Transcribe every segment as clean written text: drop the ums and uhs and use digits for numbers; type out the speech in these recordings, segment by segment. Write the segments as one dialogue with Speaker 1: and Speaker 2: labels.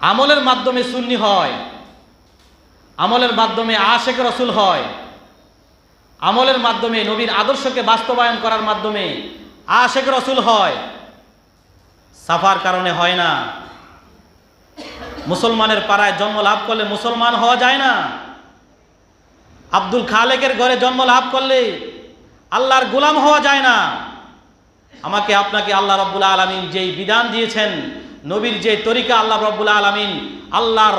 Speaker 1: আমলের মাধ্যমে সুন্নি হয়, আমলের মাধ্যমে আশেক রসুল হয়, আমলের মাধ্যমে নবীর আদর্শকে বাস্তবায়ন করার মাধ্যমে আশেক রসুল হয়, সাফার কারণে হয় না। মুসলমানের পাড়ায় জন্ম লাভ করলে মুসলমান হওয়া যায় না। আব্দুল খালেকের ঘরে জন্ম লাভ করলে আল্লাহর গোলাম হওয়া যায় না। আমাকে আপনাকে আল্লাহ রাব্বুল আলামিন যেই বিধান দিয়েছেন, নবীর যে তরিকা আল্লাহ রাব্বুল আলামিন আল্লাহর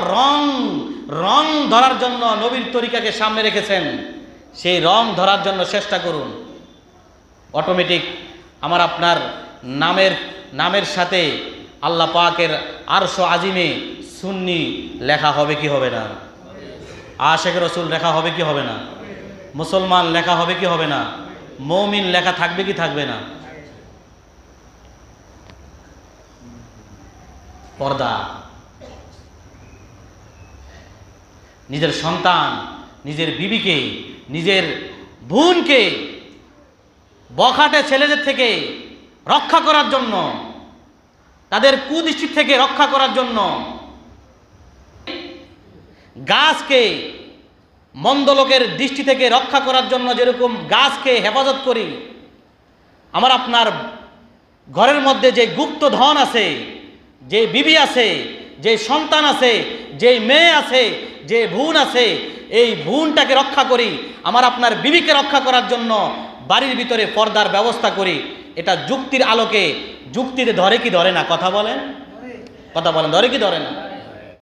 Speaker 1: রং ধরার জন্য নবীর তরিকাকে সামনে রেখেছেন, সেই রং ধরার জন্য চেষ্টা করুন। অটোমেটিক আমার আপনার নামের সাথে আল্লাহ পাকের আরশ আজিমে সুন্নি লেখা হবে কি হবে না? আশেক রসুল লেখা হবে কি হবে না? মুসলমান লেখা হবে কি হবে না? মুমিন লেখা থাকবে কি থাকবে না? পর্দা। নিজের সন্তান, নিজের বিবিকে, নিজের বোনকে বখাটে ছেলেদের থেকে রক্ষা করার জন্য, তাদের কুদৃষ্টি থেকে রক্ষা করার জন্য, গাছকে মন্দ লোকের দৃষ্টি থেকে রক্ষা করার জন্য যেরকম গাছকে হেফাজত করি, আমার আপনার ঘরের মধ্যে যে গুপ্ত ধন আছে, যে বিবি আছে, যে সন্তান আছে, যে মেয়ে আছে, যে বোন আছে, এই বোনটাকে রক্ষা করি, আমার আপনার বিবিকে রক্ষা করার জন্য বাড়ির ভিতরে পর্দার ব্যবস্থা করি। এটা যুক্তির আলোকে, যুক্তিতে ধরে কি ধরে না? কথা বলেন, ধরে কি ধরে না?